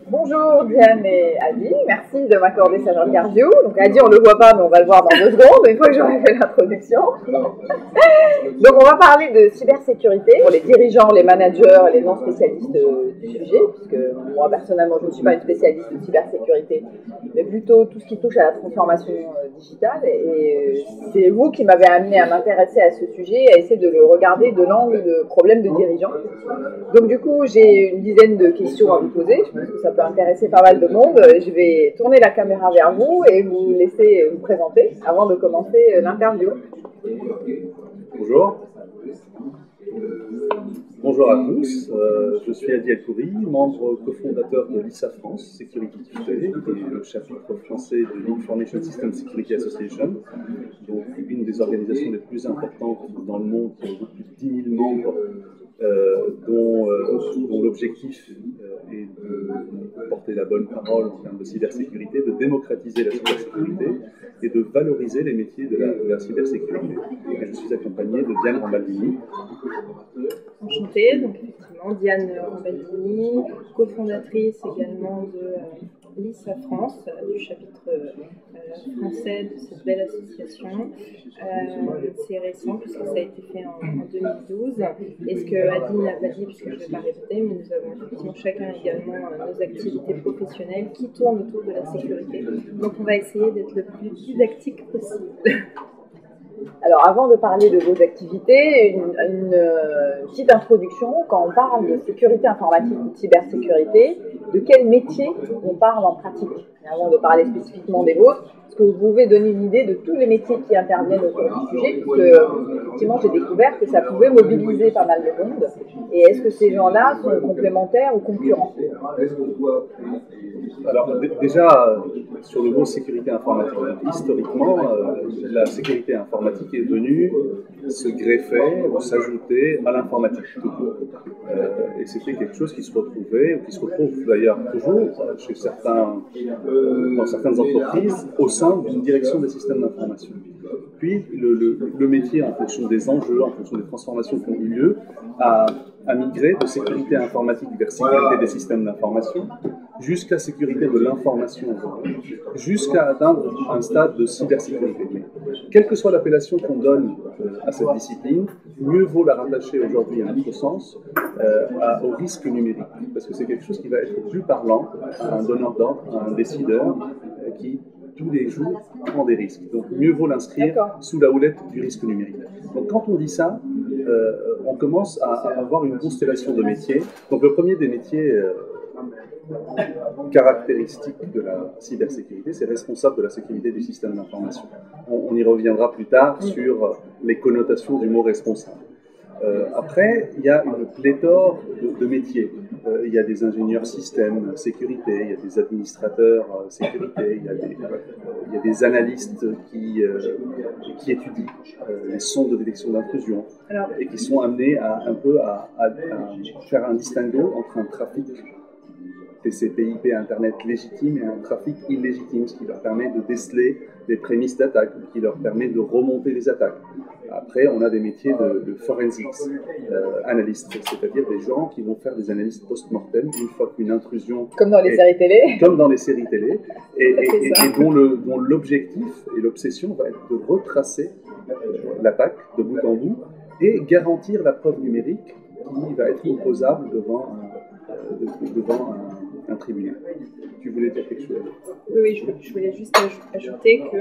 Bonjour Diane et Adi, merci de m'accorder cette interview. Donc Adi on ne le voit pas mais on va le voir dans 2 secondes, une fois que j'aurai fait l'introduction. Donc on va parler de cybersécurité pour les dirigeants, les managers, les non spécialistes du sujet, puisque moi personnellement je ne suis pas une spécialiste de cybersécurité, mais plutôt tout ce qui touche à la transformation digitale. Et c'est vous qui m'avez amené à m'intéresser à ce sujet, à essayer de le regarder de l'angle de problème de dirigeants. Donc du coup, j'ai une dizaine de questions à vous poser. Je pense que ça peut intéresser pas mal de monde. Je vais tourner la caméra vers vous et vous laisser vous présenter avant de commencer l'interview. Bonjour. Bonjour à tous. Je suis Adi El-Khoury, membre cofondateur de l'ISA France Security Today, qui est le chapitre français de l'Information System Security Association, donc une des organisations les plus importantes dans le monde, qui a plus de 10 000 membres, dont l'objectif est de porter la bonne parole en termes de cybersécurité, de démocratiser la cybersécurité et de valoriser les métiers de la cybersécurité. Et je suis accompagné de Diane Rambaldini. Enchantée, donc effectivement Diane Rambaldini, cofondatrice également de l'ISA France, du chapitre français de cette belle association. C'est récent puisque ça a été fait en 2012. Et ce que Adi n'a pas dit, puisque je ne vais pas répéter, mais nous avons effectivement chacun également nos activités professionnelles qui tournent autour de la sécurité. Donc on va essayer d'être le plus didactique possible. Alors avant de parler de vos activités, une petite introduction. Quand on parle de sécurité informatique ou de cybersécurité, de quel métier on parle en pratique? Et avant de parler spécifiquement des vôtres, est-ce que vous pouvez donner une idée de tous les métiers qui interviennent autour du sujet? Puisque effectivement j'ai découvert que ça pouvait mobiliser pas mal de monde. Et est-ce que ces gens-là sont complémentaires ou concurrents? Alors déjà, sur le mot sécurité informatique, historiquement, la sécurité informatique est venue se greffer ou s'ajouter à l'informatique. Et c'était quelque chose qui se retrouvait, ou qui se retrouve d'ailleurs toujours chez dans certaines entreprises, au sein d'une direction des systèmes d'information. Puis le métier, en fonction des enjeux, en fonction des transformations qui ont eu lieu, a migré de sécurité informatique vers sécurité des systèmes d'information, jusqu'à sécurité de l'information, jusqu'à atteindre un stade de cybersécurité. Mais quelle que soit l'appellation qu'on donne à cette discipline, mieux vaut la rattacher aujourd'hui, à notre sens, au risque numérique, parce que c'est quelque chose qui va être plus parlant à un donneur d'ordre, à un décideur qui, tous les jours, prend des risques. Donc mieux vaut l'inscrire sous la houlette du risque numérique. Donc quand on dit ça, on commence à avoir une constellation de métiers. Donc le premier des métiers caractéristiques de la cybersécurité, c'est responsable de la sécurité du système d'information. On y reviendra plus tard sur les connotations du mot responsable. Après, il y a une pléthore de métiers. Il y a des ingénieurs système sécurité, il y a des administrateurs sécurité, il y a des analystes qui étudient les sondes de détection d'intrusion et qui sont amenés à faire un distinguo entre un trafic TCP/IP Internet légitime et un trafic illégitime, ce qui leur permet de déceler les prémices d'attaque, qui leur permet de remonter les attaques. Après, on a des métiers de forensics, analystes, c'est-à-dire des gens qui vont faire des analyses post-mortem une fois qu'une intrusion... Comme dans les séries télé. Comme dans les séries télé, et dont l'objectif et l'obsession va être de retracer l'attaque de bout en bout et garantir la preuve numérique qui va être opposable devant un tribunal. Tu voulais dire quelque chose? Oui, je voulais juste ajouter que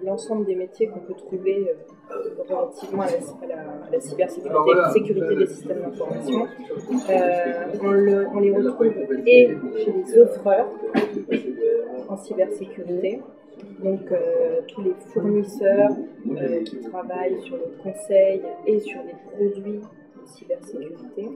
l'ensemble des métiers qu'on peut trouver relativement à la cybersécurité et la sécurité des systèmes d'information, on les retrouve et chez les offreurs en cybersécurité, donc tous les fournisseurs qui travaillent sur le conseil et sur les produits cybersécurité.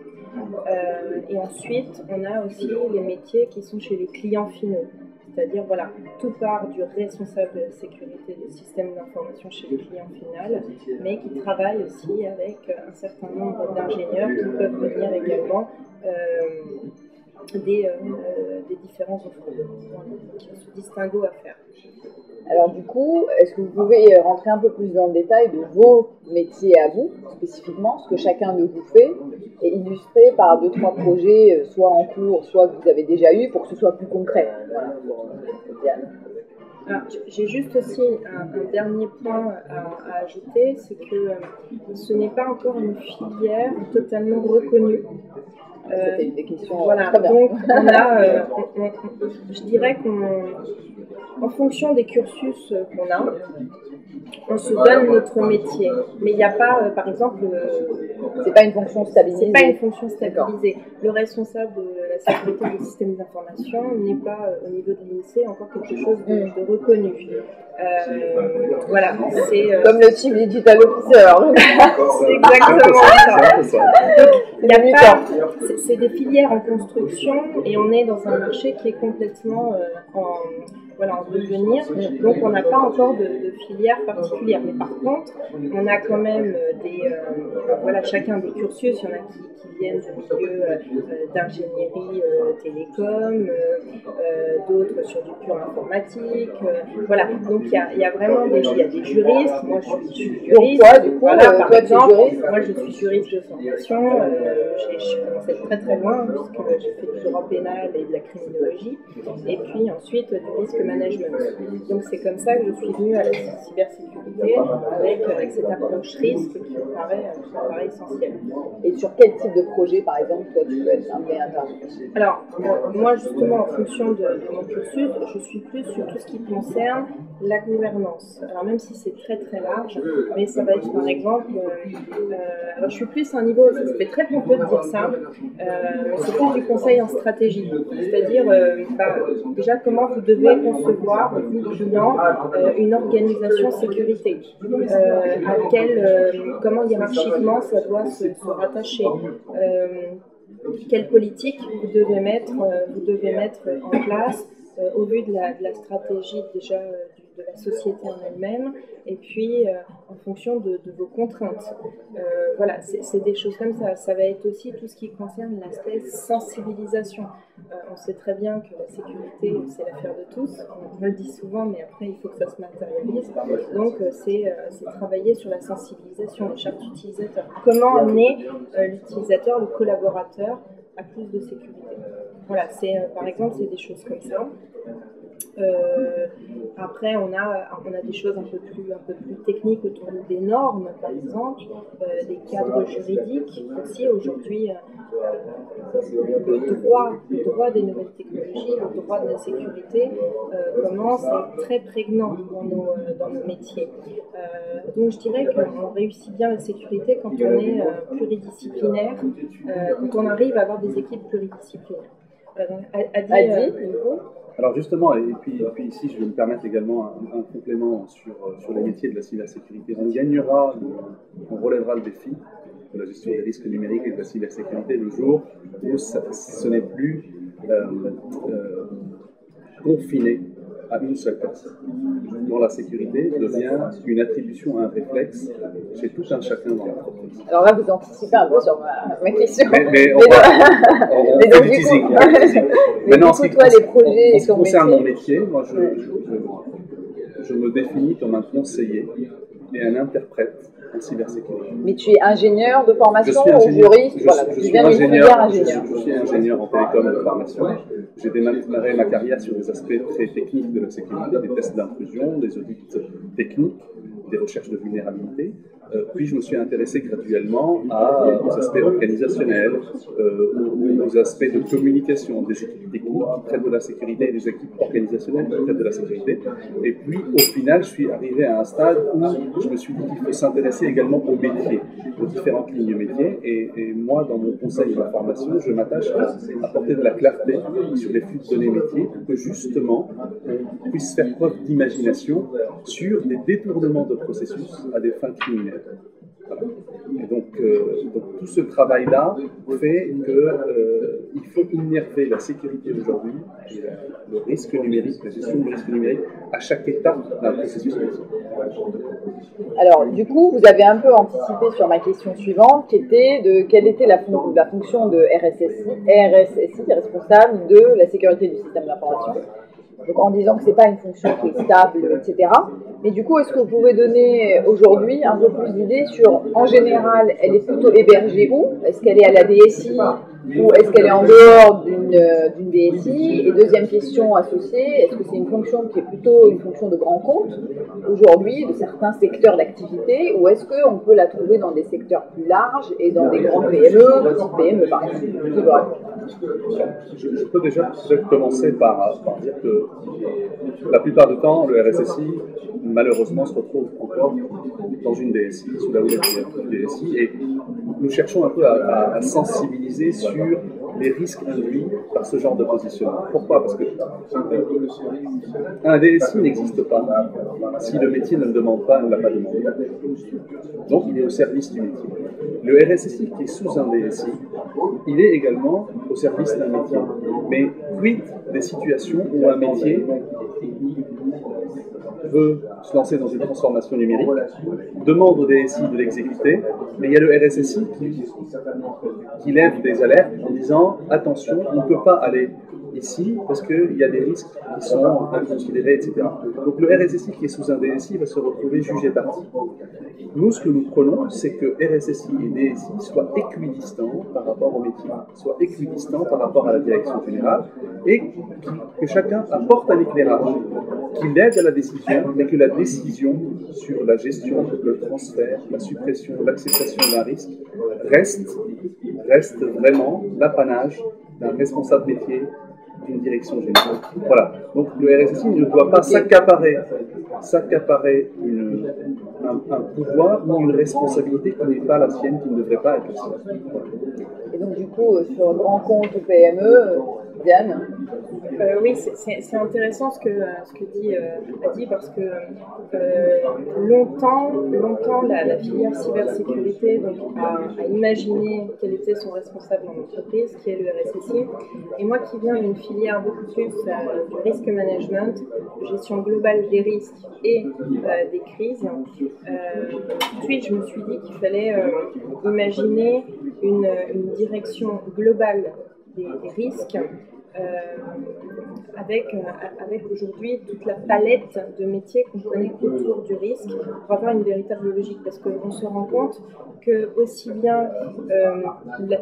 Et ensuite, on a aussi les métiers qui sont chez les clients finaux. C'est-à-dire, voilà, tout part du responsable de la sécurité des systèmes d'information chez le client final, mais qui travaille aussi avec un certain nombre d'ingénieurs qui peuvent venir également des différents offres. Donc, ce distinguo à faire. Alors du coup, est-ce que vous pouvez rentrer un peu plus dans le détail de vos métiers à vous, spécifiquement, ce que chacun de vous fait, et illustrer par 2-3 projets, soit en cours, soit que vous avez déjà eu, pour que ce soit plus concret. Voilà, pour Diane. Alors, j'ai juste aussi un dernier point à ajouter, c'est que ce n'est pas encore une filière totalement reconnue. C'était une des questions. Voilà, très bien. donc on a, je dirais qu'en fonction des cursus qu'on a, on se donne notre métier. Mais il n'y a pas, par exemple, c'est pas une fonction stabilisée. C'est pas une fonction stabilisée. Le responsable de la sécurité des systèmes d'information n'est pas au niveau de l'INSEE encore quelque chose de reconnu. Voilà, c'est comme le chief digital officer. C'est exactement ça. Il y a pas, c'est des filières en construction et on est dans un marché qui est complètement en devenir. Donc on n'a pas encore de filière particulière. Mais par contre, on a quand même chacun des cursus. Il y en a qui viennent du milieu d'ingénierie télécom, d'autres sur du pur informatique. Voilà. Donc il y a vraiment des juristes. Moi je suis juriste. Donc toi, du coup, par exemple, juriste. moi je suis juriste de formation. J'ai commencé très très loin puisque j'ai fait du droit pénal et de la criminologie. Et puis ensuite du risque management. Donc c'est comme ça que je suis venue à la cybersécurité avec cette approche risque qui me paraît essentielle. Et sur quel type de projet, par exemple, toi tu peux être amené à intervenir? Alors, moi justement, en fonction de mon cursus, je suis plus sur tout ce qui concerne la gouvernance. Alors même si c'est très très large, mais ça va être par exemple, alors je suis plus à un niveau, ça fait très pompeux de dire ça, c'est plus du conseil en stratégie. C'est-à-dire, déjà comment vous devez concevoir, vous client, une organisation sécurité, comment hiérarchiquement ça doit se rattacher. Quelle politique vous devez mettre en place au vu de la stratégie déjà de la société en elle-même et puis en fonction de vos contraintes. Voilà, c'est des choses comme ça. Ça va être aussi tout ce qui concerne l'aspect sensibilisation. On sait très bien que la sécurité, c'est l'affaire de tous. On le dit souvent, mais après, il faut que ça se matérialise. Donc, c'est travailler sur la sensibilisation de chaque utilisateur. Comment amener l'utilisateur, le collaborateur, à plus de sécurité. Voilà, par exemple, c'est des choses comme ça. Après, on a des choses un peu plus techniques autour des normes, par exemple, des cadres juridiques aussi. Aujourd'hui, le droit des nouvelles technologies, le droit de la sécurité commence à être très prégnant dans nos métiers. Donc, je dirais qu'on réussit bien la sécurité quand on est pluridisciplinaire, quand on arrive à avoir des équipes pluridisciplinaires. Adi, du coup. Alors justement, et puis ici, je vais me permettre également un complément sur les métiers de la cybersécurité. On relèvera le défi de la gestion des risques numériques et de la cybersécurité le jour où ce n'est plus confiné à une seule personne. Dont la sécurité devient une attribution, un réflexe chez tout un chacun dans l'entreprise. Alors là, vous anticipez un peu sur ma question. Mais on fait du teasing. Maintenant, en ce qui concerne mon métier, moi, je me définis comme un conseiller et un interprète en cybersécurité. Mais tu es ingénieur de formation ou juriste? Je suis ingénieur. Je suis ingénieur en télécom de formation. J'ai démarré ma carrière sur des aspects très techniques de la sécurité, des tests d'intrusion, des audits techniques, des recherches de vulnérabilité. Puis je me suis intéressé graduellement aux aspects organisationnels, aux aspects de communication, des équipes techniques qui traitent de la sécurité et des équipes organisationnelles qui traitent de la sécurité. Et puis au final, je suis arrivé à un stade où je me suis dit qu'il faut s'intéresser également aux métiers, aux différentes lignes métiers. Et moi, dans mon conseil de formation, je m'attache à apporter de la clarté sur les flux de données métiers pour que justement on puisse faire preuve d'imagination sur des détournements de processus à des fins criminelles. Voilà. Et donc tout ce travail-là fait il faut innerver la sécurité aujourd'hui, le risque numérique, la gestion du risque numérique, à chaque étape d'un processus métier. Alors, du coup, vous avez un peu anticipé sur ma question suivante, qui était de quelle était la fonction de RSSI, responsable de la sécurité du système d'information. Donc, en disant que ce n'est pas une fonction qui est stable, etc. Mais du coup, est-ce que vous pouvez donner aujourd'hui un peu plus d'idées sur, en général, elle est plutôt hébergée où? Est-ce qu'elle est à la DSI ou est-ce qu'elle est en dehors d'une DSI? Et deuxième question associée, est-ce que c'est une fonction qui est plutôt une fonction de grand compte aujourd'hui, de certains secteurs d'activité, ou est-ce qu'on peut la trouver dans des secteurs plus larges et dans des grandes PME, petites PME par exemple? Je peux déjà peut-être commencer par dire que la plupart du temps, le RSSI, malheureusement, se retrouve encore dans une DSI, sous la houlette d'une DSI, et nous cherchons un peu à sensibiliser sur les risques induits par ce genre de positionnement. Pourquoi? Parce que un DSI n'existe pas si le métier ne le demande pas, ne l'a pas demandé. Donc il est au service du métier. Le RSSI qui est sous un DSI, il est également au service d'un métier. Mais quid des situations où un métier veut se lancer dans une transformation numérique, demande au DSI de l'exécuter, mais il y a le RSSI qui lève des alertes en disant « Attention, on ne peut pas aller ici parce qu'il y a des risques qui sont inconsidérés, etc. » Donc le RSSI qui est sous un DSI va se retrouver jugé parti. Nous, ce que nous prenons, c'est que RSSI et DSI soient équidistants par rapport au métier, soient équidistants par rapport à la direction générale, et que chacun apporte un éclairage qui l'aide à la décision, mais que la décision sur la gestion, le transfert, la suppression, l'acceptation d'un risque reste vraiment l'apanage d'un responsable métier, d'une direction générale. Voilà. Donc le RSSI ne doit pas s'accaparer un pouvoir ou une responsabilité qui n'est pas la sienne, qui ne devrait pas être la sienne. Et donc du coup, sur grand compte ou PME, Diane? Oui, c'est intéressant ce que dit Adi, parce que longtemps la filière cybersécurité a imaginé quel était son responsable en entreprise, qui est le RSSI. Et moi qui viens d'une filière beaucoup plus du risk management, de gestion globale des risques et des crises, tout de suite je me suis dit qu'il fallait imaginer une direction globale des risques, avec aujourd'hui toute la palette de métiers qu'on connaît autour du risque pour avoir une véritable logique, parce qu'on se rend compte que aussi bien la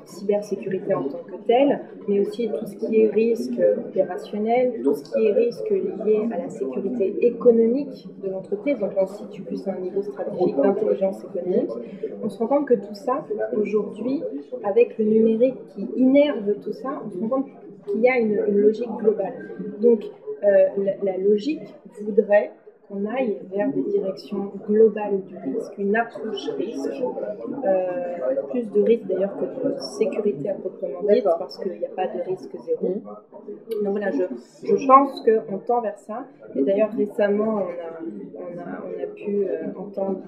cybersécurité en tant que telle, mais aussi tout ce qui est risque opérationnel, tout ce qui est risque lié à la sécurité économique de l'entreprise, donc on se situe plus à un niveau stratégique d'intelligence économique, on se rend compte que tout ça, aujourd'hui, avec le numérique qui innerve tout ça, on se rend compte qu'il y a une logique globale. Donc la logique voudrait qu'on aille vers des directions globales du risque, une approche risque, plus de risque d'ailleurs que de sécurité à proprement dite, parce qu'il n'y a pas de risque zéro. Donc voilà, je pense qu'on tend vers ça. Et d'ailleurs récemment, on a pu entendre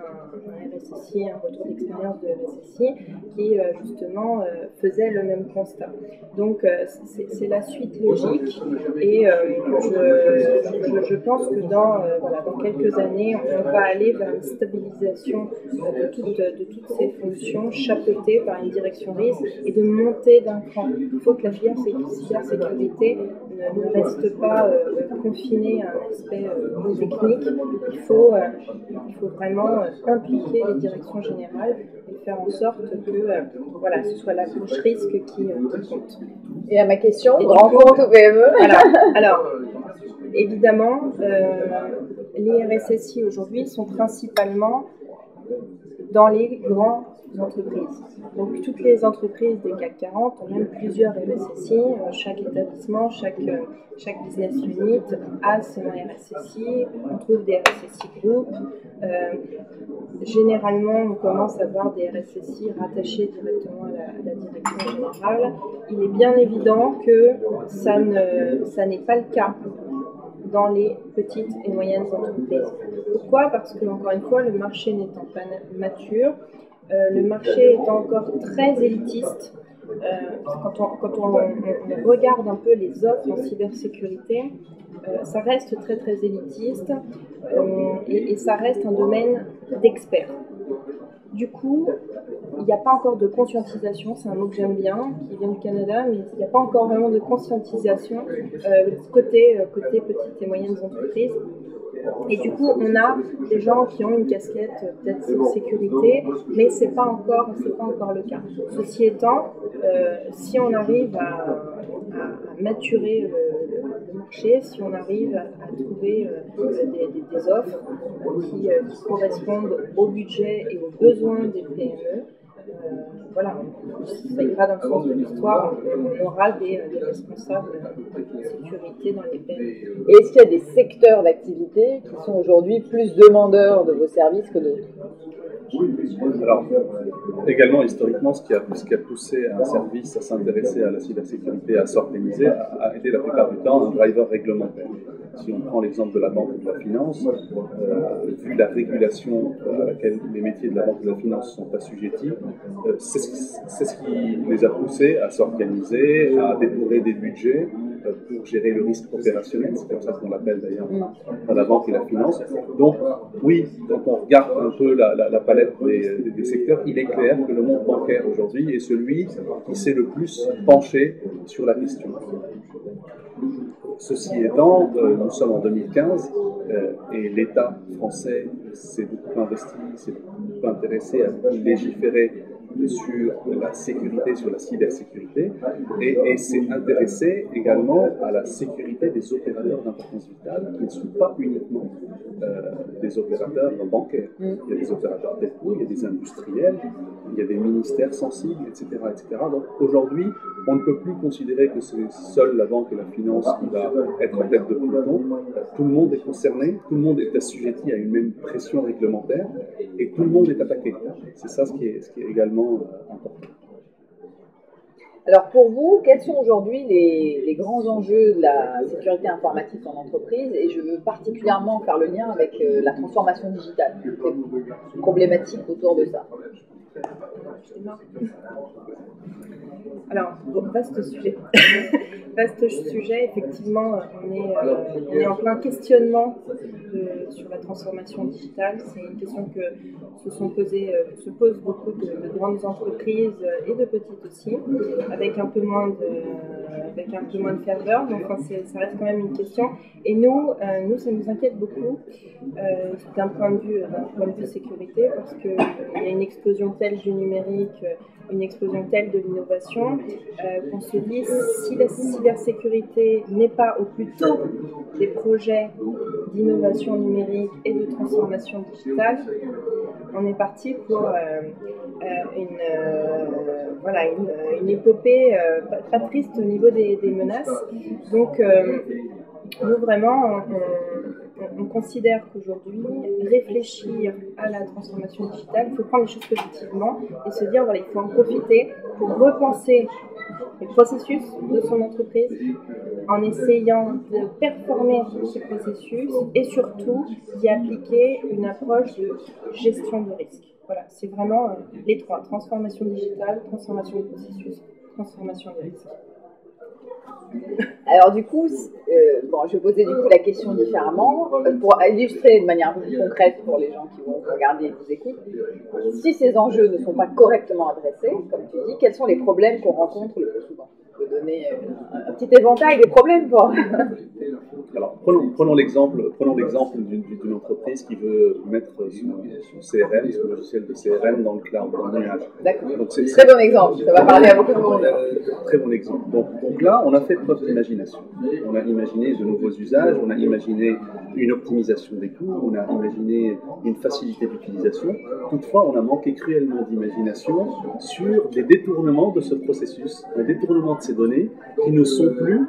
un RSSI, un retour d'expérience de RSSI, qui justement faisait le même constat. Donc c'est la suite logique, et je pense que dans quelques années, on va aller vers une stabilisation de toutes ces fonctions chapeautées par une direction risque et de monter d'un cran. Il faut que la filière cybersécurité ne reste pas confinée à un aspect technique. Il faut vraiment impliquer les directions générales et faire en sorte que ce soit l'approche risque qui compte. Et à ma question, grand compte ou PME? Alors, évidemment, les RSSI aujourd'hui sont principalement dans les grandes entreprises. Donc toutes les entreprises des CAC 40 ont même plusieurs RSSI. Chaque établissement, chaque business unit a son RSSI. On trouve des RSSI groupes. Généralement, on commence à voir des RSSI rattachés directement à la direction générale. Il est bien évident que ça n'est pas le cas dans les petites et moyennes entreprises. Pourquoi? Parce que, encore une fois, le marché n'étant pas mature, le marché étant encore très élitiste, quand on regarde un peu les offres en cybersécurité, ça reste très très élitiste et ça reste un domaine d'experts. Du coup, il n'y a pas encore de conscientisation, c'est un mot que j'aime bien, qui vient du Canada, mais il n'y a pas encore vraiment de conscientisation côté petites et moyennes entreprises. Et du coup, on a des gens qui ont une casquette peut-être de sécurité, mais c'est pas encore le cas. Ceci étant, si on arrive à maturer le marché, si on arrive à trouver des offres qui correspondent au budget et aux besoins des PME, voilà, ça ira dans le sens de l'histoire, on aura des responsables de sécurité dans les PME. Et est-ce qu'il y a des secteurs d'activité qui sont aujourd'hui plus demandeurs de vos services que d'autres? Alors, également, historiquement, ce qui a poussé un service à s'intéresser à la cybersécurité, à s'organiser, a été la plupart du temps un driver réglementaire. Si on prend l'exemple de la banque ou de la finance, vu la régulation à laquelle les métiers de la banque et de la finance sont assujettis, c'est ce qui les a poussés à s'organiser, à déployer des budgets pour gérer le risque opérationnel, c'est comme ça qu'on l'appelle d'ailleurs dans la banque et la finance. Donc oui, quand on regarde un peu la palette des secteurs, il est clair que le monde bancaire aujourd'hui est celui qui s'est le plus penché sur la question. Ceci étant, nous sommes en 2015 et l'État français s'est beaucoup investi, s'est beaucoup intéressé à légiférer sur la sécurité, sur la cybersécurité, et s'est intéressé également à la sécurité des opérateurs d'importance vitale, qui ne sont pas uniquement des opérateurs bancaires. Il y a des opérateurs telco, il y a des industriels, il y a des ministères sensibles, etc. etc. Donc aujourd'hui, on ne peut plus considérer que c'est seule la banque et la finance qui va être en tête de peloton. Tout le monde est concerné, tout le monde est assujetti à une même pression réglementaire, et tout le monde est attaqué. C'est ça ce qui est également important. Alors pour vous, quels sont aujourd'hui les grands enjeux de la sécurité informatique en entreprise? Et je veux particulièrement faire le lien avec la transformation digitale, les problématiques autour de ça. Alors, vaste sujet. Vaste sujet, effectivement, on est en plein questionnement sur la transformation digitale. C'est une question que se posent beaucoup de grandes entreprises et de petites aussi, avec un peu moins de ferveur, mais enfin, ça reste quand même une question. Et nous, ça nous inquiète beaucoup d'un point de vue sécurité, parce qu'il y a une explosion telle du numérique, une explosion telle de l'innovation, qu'on se dit, si la cybersécurité n'est pas au plus tôt des projets d'innovation numérique et de transformation digitale, on est parti pour une épopée pas triste au niveau des menaces. Donc, nous, vraiment, on considère qu'aujourd'hui, réfléchir à la transformation digitale, il faut prendre les choses positivement et se dire, voilà, il faut en profiter pour repenser les processus de son entreprise en essayant de performer ces processus et surtout d'y appliquer une approche de gestion de risque. Voilà, c'est vraiment les trois, transformation digitale, transformation de processus, transformation de risque. Alors du coup, je vais poser du coup la question différemment pour illustrer de manière plus concrète pour les gens qui vont regarder et vous écouter. Si ces enjeux ne sont pas correctement adressés, comme tu dis, quels sont les problèmes qu'on rencontre le plus souvent? Je peux donner un petit éventail des problèmes pour... Alors, prenons l'exemple d'une entreprise qui veut mettre son CRM, son logiciel de CRM dans le cloud, dans le nuage. D'accord. Donc, c'est très bon exemple, ça va parler à beaucoup de monde. Très bon exemple. Donc là, on a fait preuve d'imagination. On a imaginé de nouveaux usages, on a imaginé une optimisation des coûts, on a imaginé une facilité d'utilisation. Toutefois, on a manqué cruellement d'imagination sur les détournements de ce processus, les détournements de ces données qui ne sont plus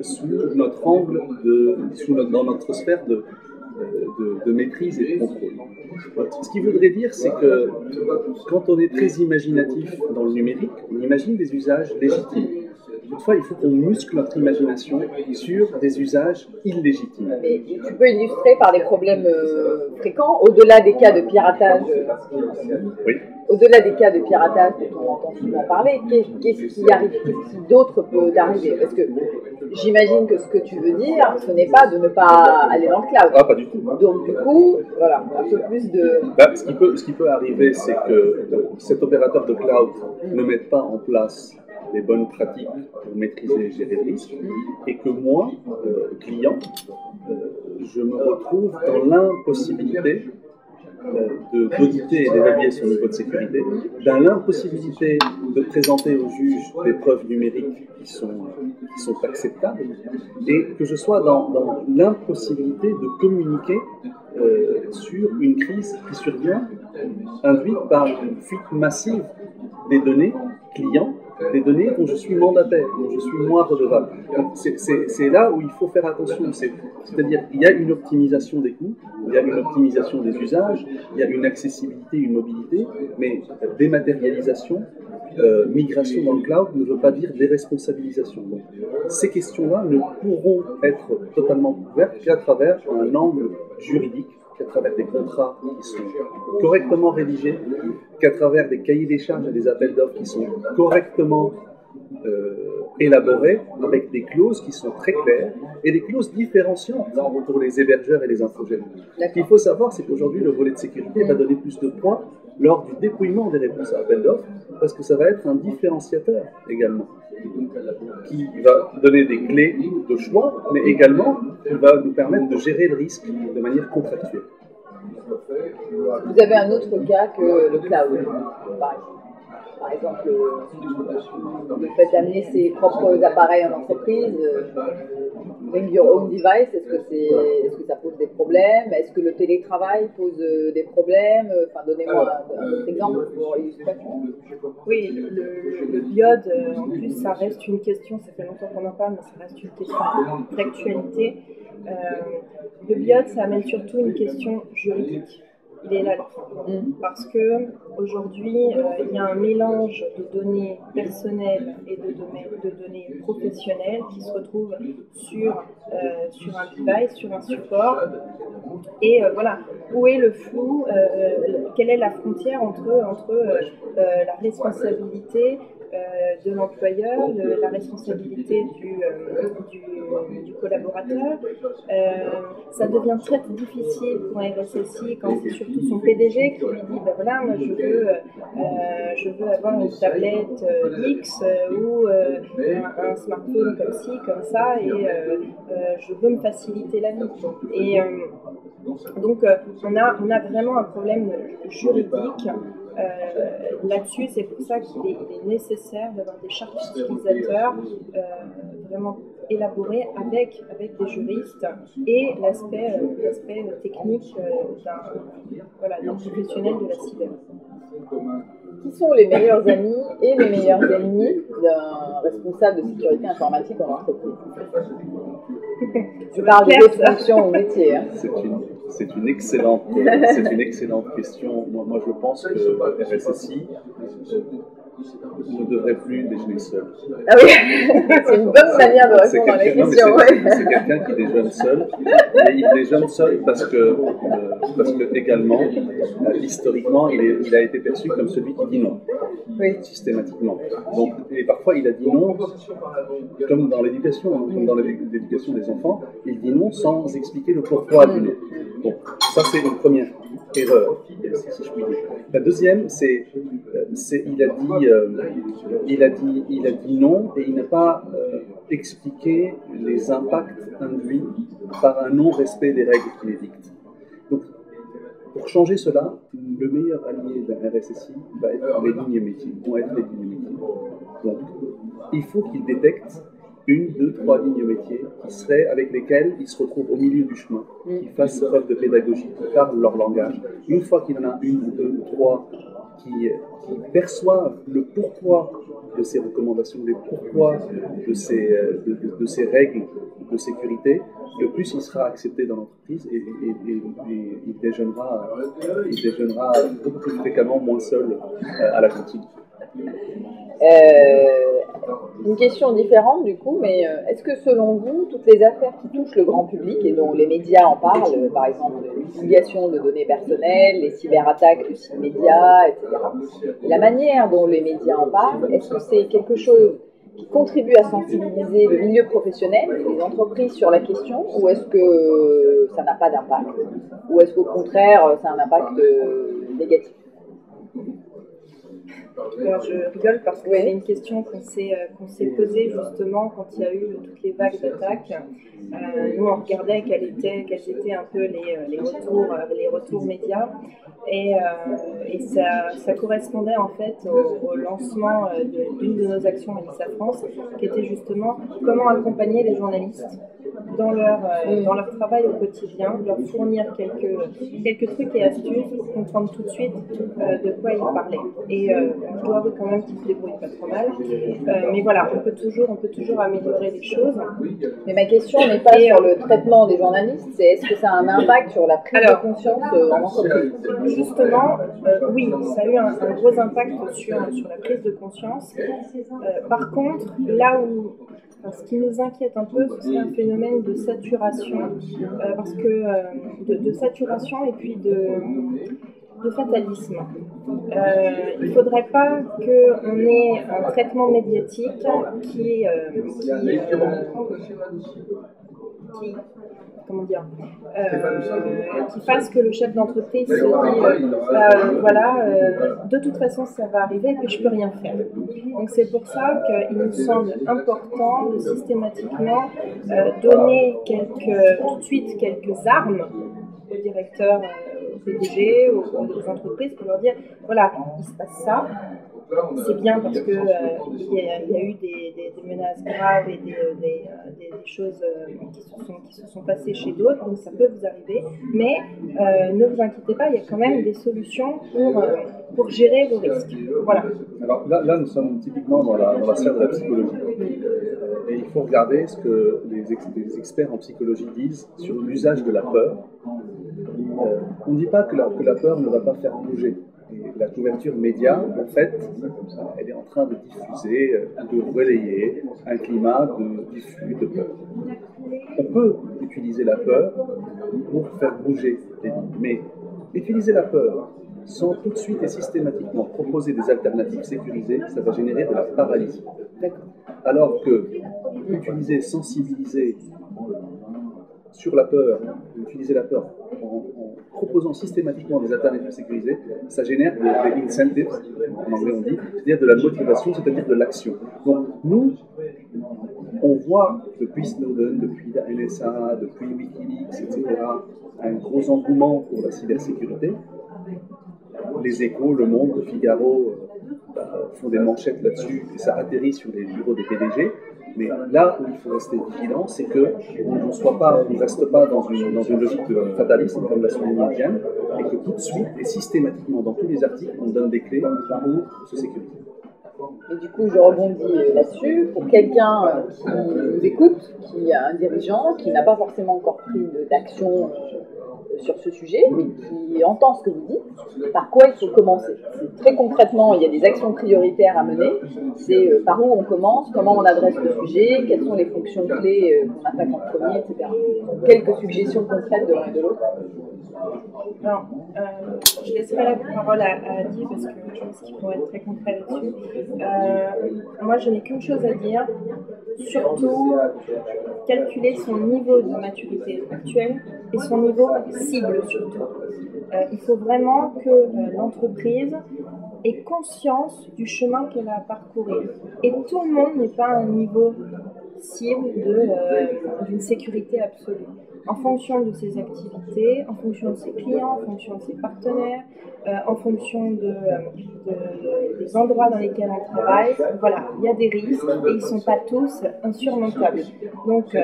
sous notre angle, dans notre sphère de maîtrise et de contrôle. Ce qui voudrait dire, c'est que quand on est très imaginatif dans le numérique, on imagine des usages légitimes. Toutefois, il faut qu'on muscle notre imagination sur des usages illégitimes. Mais tu peux illustrer par des problèmes fréquents, au-delà des cas de piratage. Oui. Au-delà des cas de piratage dont on entend souvent parlé. Qu'est-ce qui arrive, qu'est-ce qui d'autre peut arriver? Parce que j'imagine que ce que tu veux dire, ce n'est pas de ne pas aller dans le cloud. Ah, pas du tout. Donc du coup, voilà, un peu plus de... Ce qui peut arriver, c'est que cet opérateur de cloud ne mette pas en place les bonnes pratiques pour maîtriser et gérer le risque, et que moi, client, je me retrouve dans l'impossibilité d'auditer et d'évaluer son niveau de sécurité, dans l'impossibilité de présenter au juge des preuves numériques qui sont acceptables, et que je sois dans l'impossibilité de communiquer sur une crise qui survient, induite par une fuite massive des données clients, des données dont je suis mandataire, dont je suis moi redevable. C'est là où il faut faire attention. C'est-à-dire qu'il y a une optimisation des coûts, il y a une optimisation des usages, il y a une accessibilité, une mobilité, mais dématérialisation, migration dans le cloud ne veut pas dire déresponsabilisation. Donc, ces questions-là ne pourront être totalement couvertes qu'à travers un angle juridique, qu'à travers des contrats qui sont correctement rédigés, qu'à travers des cahiers des charges et des appels d'offres qui sont correctement élaborés, avec des clauses qui sont très claires et des clauses différenciantes pour les hébergeurs et les infogènes. Ce qu'il faut savoir, c'est qu'aujourd'hui, le volet de sécurité va donner plus de points lors du dépouillement des réponses à appels d'offres, parce que ça va être un différenciateur également, qui va donner des clés de choix, mais également qui va nous permettre de gérer le risque de manière contractuelle. Vous avez un autre cas que le cloud, par exemple, le fait d'amener ses propres appareils en entreprise, bring your own device, est-ce que ça pose des problèmes? Est-ce que le télétravail pose des problèmes? Enfin, donnez-moi un autre exemple pour illustrer. Oui, le biode, en plus, ça reste une question, ça fait longtemps qu'on en parle, mais ça reste une question d'actualité. Le biode, ça amène surtout une question juridique. Il est là parce que aujourd'hui, il y a un mélange de données personnelles et de données professionnelles qui se retrouvent sur un device, sur un support. Et voilà, où est le flou? Quelle est la frontière entre la responsabilité de l'employeur, la responsabilité du collaborateur? Ça devient très difficile pour un RSSI quand c'est surtout son PDG qui lui dit ben voilà, moi je veux avoir une tablette X ou un smartphone comme ci, comme ça, et je veux me faciliter la vie. Et donc on a vraiment un problème juridique là-dessus. C'est pour ça qu'il est nécessaire d'avoir des chartes utilisateurs vraiment élaborées avec des juristes, et l'aspect technique d'un professionnel de la cyber. Qui sont les meilleurs amis et les meilleurs ennemis d'un responsable de sécurité informatique en entreprise? Je parle des autres fonctions au métier. Hein. C'est une excellente question. Moi, je pense que le RSSI ne devrait plus déjeuner seul. Ah oui, c'est une bonne manière de répondre à la question. C'est quelqu'un qui déjeune seul, mais il déjeune seul parce que également, historiquement, il a été perçu comme celui qui dit non, systématiquement. Donc, et parfois, il a dit non, comme dans l'éducation, l'éducation des enfants, il dit non sans expliquer le pourquoi du non. Donc, ça, c'est une première erreur, si je puis dire. La deuxième, c'est il a dit non, et il n'a pas expliqué les impacts induits par un non-respect des règles qu'il édicte. Donc, pour changer cela, le meilleur allié d'un RSSI va être les lignes métiers. Donc, il faut qu'il détecte 1, 2, 3 lignes métiers avec lesquelles il se retrouve au milieu du chemin, qui fassent preuve de pédagogie, qui parlent leur langage. Une fois qu'il en a 1 ou 2 ou 3 qui perçoivent le pourquoi de ces recommandations, le pourquoi de ces règles de sécurité, le plus il sera accepté dans l'entreprise, et il déjeunera beaucoup plus fréquemment, moins seul à la cantine. Une question différente du coup, mais est-ce que selon vous, toutes les affaires qui touchent le grand public et dont les médias en parlent, par exemple l'utilisation de données personnelles, les cyberattaques de sites médias, etc., la manière dont les médias en parlent, est-ce que c'est quelque chose qui contribue à sensibiliser le milieu professionnel, les entreprises sur la question, ou est-ce que ça n'a pas d'impact, ou est-ce qu'au contraire, ça a un impact négatif? Alors, je rigole parce que c'est une question qu'on s'est posée justement quand il y a eu toutes les vagues d'attaques. Nous, on regardait quels étaient un peu les retours médias. Et ça correspondait en fait au lancement d'une de nos actions à l'ISA France, qui était justement comment accompagner les journalistes dans leur travail au quotidien, leur fournir quelques trucs et astuces pour comprendre tout de suite de quoi ils parlaient. Et je dois avouer quand même qu'ils se débrouillent pas trop mal. Mais voilà, on peut toujours améliorer les choses. Mais ma question n'est pas sur le traitement des journalistes, c'est est-ce que ça a un impact sur la prise de conscience en entreprise? Justement, oui, ça a eu un gros impact sur la prise de conscience. Par contre, là où ce qui nous inquiète un peu, c'est un phénomène de saturation, parce que de saturation et puis de fatalisme. Il ne faudrait pas qu'on ait un traitement médiatique qui comment dire, qui fasse que le chef d'entreprise se dit de toute façon ça va arriver et puis je peux rien faire. Donc c'est pour ça qu'il nous semble important de systématiquement donner tout de suite quelques armes aux directeurs, aux PDG, aux entreprises pour leur dire voilà, il se passe ça. C'est bien parce que il y a eu des menaces graves et des choses qui se sont passées chez d'autres, donc ça peut vous arriver. Mais ne vous inquiétez pas, il y a quand même des solutions pour gérer vos risques. Voilà. Alors là nous sommes typiquement dans la sphère de la psychologie. Et il faut regarder ce que les experts en psychologie disent sur l'usage de la peur. On ne dit pas que la peur ne va pas faire bouger. Et la couverture média, en fait, elle est en train de diffuser, de relayer un climat de diffus de peur. On peut utiliser la peur pour faire bouger les lignes, mais utiliser la peur sans tout de suite et systématiquement proposer des alternatives sécurisées, ça va générer de la paralysie. Alors que utiliser, sensibiliser sur la peur, utiliser la peur en proposant systématiquement des alternatives sécurisées, ça génère des incentives, en anglais on dit, c'est-à-dire de la motivation, c'est-à-dire de l'action. Donc nous, on voit depuis Snowden, depuis la NSA, depuis Wikileaks, etc., un gros engouement pour la cybersécurité. Les Échos, Le Monde, Le Figaro font des manchettes là-dessus et ça atterrit sur les bureaux des PDG. Mais là où il faut rester vigilant, c'est qu'on ne reste pas dans une logique fataliste, comme l'a souligné Diane, et que tout de suite et systématiquement dans tous les articles, on donne des clés pour se sécuriser. Et du coup, je rebondis là-dessus. Pour quelqu'un qui nous écoute, qui a un dirigeant, qui n'a pas forcément encore pris d'action sur ce sujet, mais qui entend ce que vous dites, par quoi il faut commencer? Très concrètement, il y a des actions prioritaires à mener. C'est par où on commence, comment on adresse le sujet, quelles sont les fonctions clés qu'on attaque en premier, etc. Quelques suggestions concrètes de l'un et de l'autre. Alors, je laisserai la parole à Adi parce que je pense qu'il pourrait être très concret là-dessus. Moi, je n'ai qu'une chose à dire, surtout calculer son niveau de maturité actuelle et son niveau cible surtout. Il faut vraiment que l'entreprise ait conscience du chemin qu'elle a à parcourir. Et tout le monde n'est pas à un niveau cible d'une sécurité absolue. En fonction de ses activités, en fonction de ses clients, en fonction de ses partenaires, en fonction des endroits dans lesquels on travaille. Voilà, il y a des risques et ils ne sont pas tous insurmontables. Donc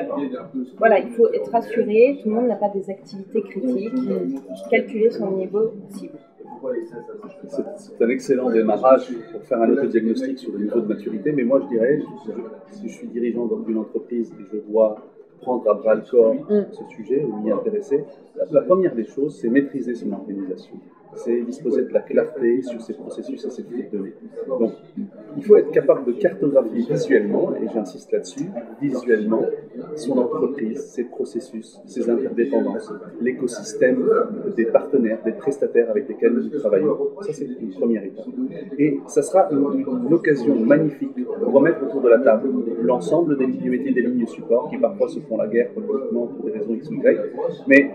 voilà, il faut être assuré, tout le monde n'a pas des activités critiques, calculer son niveau cible. C'est un excellent démarrage pour faire un autodiagnostic sur le niveau de maturité, mais moi je dirais, si je suis dirigeant d'une entreprise et je dois prendre à bras le corps ce sujet ou m'y intéresser, la première des choses, c'est maîtriser son organisation. C'est disposer de la clarté sur ses processus et ses flux de données. Donc, il faut être capable de cartographier visuellement, et j'insiste là-dessus, visuellement, son entreprise, ses processus, ses interdépendances, l'écosystème des partenaires, des prestataires avec lesquels nous travaillons. Ça, c'est une première étape. Et ça sera une occasion magnifique de remettre autour de la table l'ensemble des lignes métiers, des lignes support, qui parfois se font la guerre politiquement pour des raisons X ou Y, mais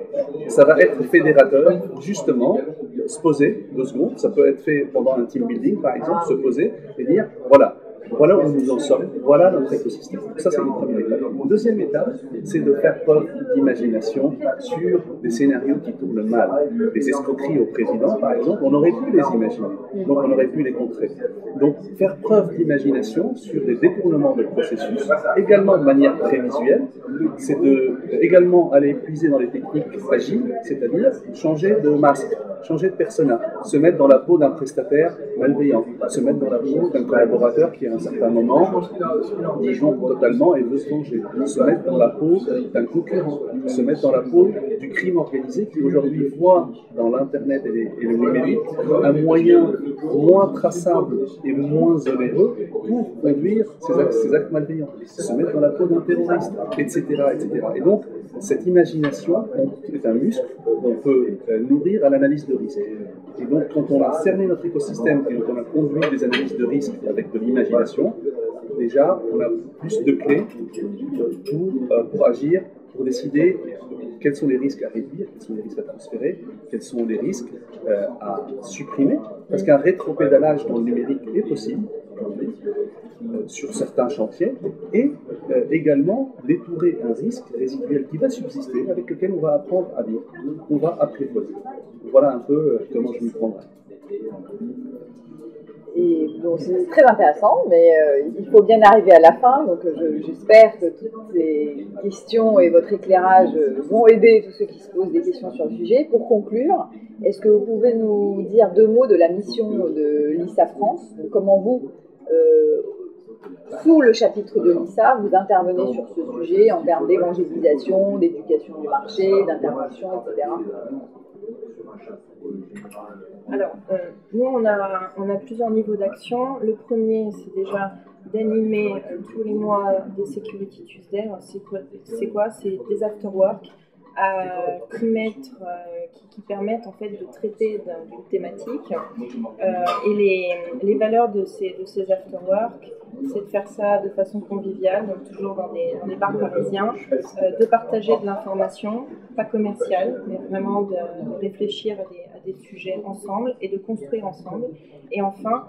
ça va être fédérateur, justement, se poser 2 secondes, ça peut être fait pendant un team building, par exemple, se poser et dire, voilà où nous en sommes, voilà notre écosystème. Ça, c'est une première étape. Une deuxième étape, c'est de faire preuve d'imagination sur des scénarios qui tournent mal. Des escroqueries au président, par exemple, on aurait pu les imaginer, donc on aurait pu les contrer. Donc, faire preuve d'imagination sur des détournements de processus, également de manière très visuelle, c'est également aller puiser dans les techniques agiles, c'est-à-dire changer de masque, changer de persona, se mettre dans la peau d'un prestataire malveillant, se mettre dans la peau d'un collaborateur qui, à un certain moment, disjoncte totalement et veut se venger, se mettre dans la peau d'un concurrent, se mettre dans la peau du crime organisé qui aujourd'hui voit dans l'Internet et le numérique un moyen moins traçable et moins onéreux pour conduire ces actes malveillants, se mettre dans la peau d'un terroriste, etc., etc. Et donc, cette imagination est un muscle qu'on peut nourrir à l'analyse de risque. Et donc, quand on a cerné notre écosystème et qu'on a conduit des analyses de risque avec de l'imagination, déjà, on a plus de clés pour agir, pour décider quels sont les risques à réduire, quels sont les risques à transférer, quels sont les risques à supprimer, parce qu'un rétropédalage dans le numérique est possible sur certains chantiers, et également d'étourer un risque résiduel qui va subsister, avec lequel on va apprendre à vivre, on va apprivoiser. Voilà un peu comment je m'y prendrai. Et donc c'est très intéressant, mais il faut bien arriver à la fin, donc j'espère que toutes ces questions et votre éclairage vont aider tous ceux qui se posent des questions sur le sujet. Pour conclure, est-ce que vous pouvez nous dire 2 mots de la mission de l'ISA France, donc comment vous, sous le chapitre de l'ISA, vous intervenez sur ce sujet en termes d'évangélisation, d'éducation du marché, d'intervention, etc. Alors, nous, on a plusieurs niveaux d'action. Le premier, c'est déjà d'animer tous les mois des Security Tuesday. C'est quoi? C'est des afterwork qui permettent en fait de traiter d'une thématique. Et les valeurs de ces afterwork, c'est de faire ça de façon conviviale, donc toujours dans des bars parisiens, de partager de l'information, pas commerciale, mais vraiment de réfléchir à des sujets ensemble et de construire ensemble. Et enfin,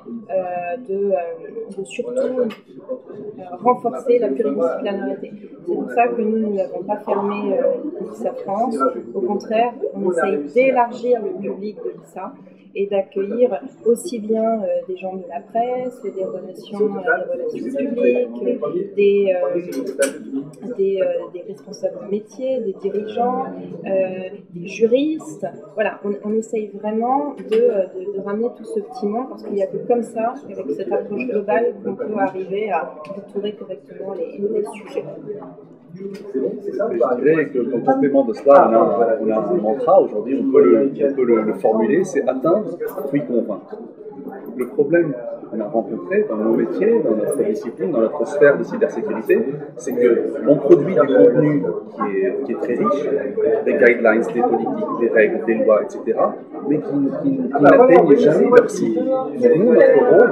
de surtout renforcer la pluridisciplinarité. C'est pour ça que nous n'avons pas fermé l'ISA France. Au contraire, on essaye d'élargir le public de l'ISA et d'accueillir aussi bien des gens de la presse, des relations publiques, des responsables de métier, des dirigeants, des juristes. Voilà, on essaye vraiment de ramener tout ce petit monde parce qu'il n'y a que comme ça, avec cette approche globale, qu'on peut arriver à détourer correctement les sujets. Je dirais qu'en complément de cela, on a un mantra aujourd'hui, on peut le formuler, c'est atteindre puis convaincre. Le problème qu'on a rencontré dans nos métiers, dans notre discipline, dans notre sphère de cybersécurité, c'est qu'on produit du contenu qui est très riche, des guidelines, des politiques, des règles, des lois, etc., mais qui n'atteignent jamais leur cible. Donc nous, notre rôle,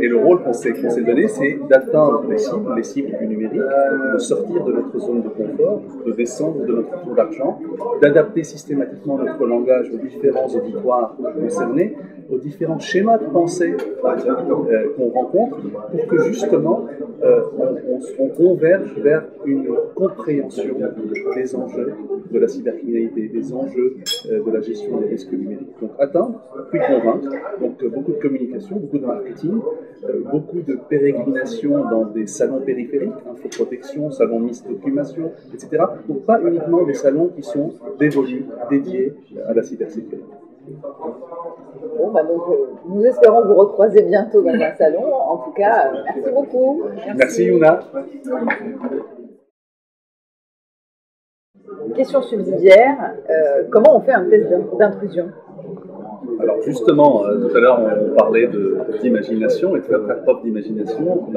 et le rôle qu'on s'est donné, c'est d'atteindre les cibles du numérique, de sortir de notre zone de confort, de descendre de notre tour d'argent, d'adapter systématiquement notre langage aux différents auditoires concernés, aux différents schémas de pensée qu'on rencontre, pour que justement on converge vers une compréhension des enjeux de la cybercriminalité, des enjeux de la gestion des risques numériques. Donc atteindre, puis convaincre, donc beaucoup de communication, beaucoup de marketing, beaucoup de pérégrination dans des salons périphériques, infoprotection, salons misdocumentation, etc. Donc pas uniquement des salons qui sont dévolus, dédiés à la cybersécurité. Bon, donc, nous espérons vous recroiser bientôt dans un salon. En tout cas, merci beaucoup. Merci Yuna. Question subsidiaire, comment on fait un test d'intrusion ? Alors justement, tout à l'heure on parlait d'imagination et de faire preuve d'imagination.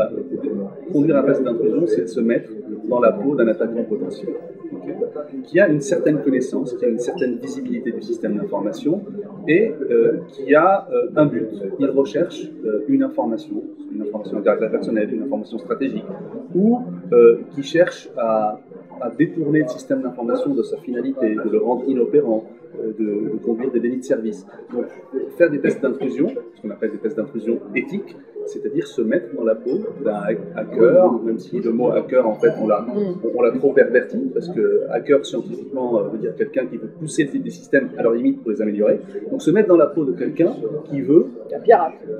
Conduire un test d'intrusion, c'est de se mettre dans la peau d'un attaquant potentiel, okay, qui a une certaine connaissance, qui a une certaine visibilité du système d'information et qui a un but. Il recherche une information à caractère personnel, une information stratégique, ou qui cherche à détourner le système d'information de sa finalité, de le rendre inopérant, de conduire des dénis de service. Donc, faire des tests d'intrusion, ce qu'on appelle des tests d'intrusion éthiques, c'est-à-dire se mettre dans la peau d'un hacker, même si le mot hacker, en fait, on l'a trop perverti, parce que hacker, scientifiquement, veut dire quelqu'un qui veut pousser des systèmes à leur limite pour les améliorer. Donc, se mettre dans la peau de quelqu'un qui veut...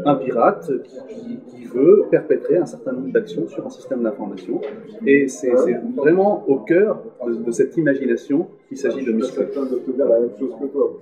Un pirate qui veut perpétrer un certain nombre d'actions sur un système d'information. Et c'est vraiment au cœur de cette imagination qu'il s'agit de muscler. La même chose que toi.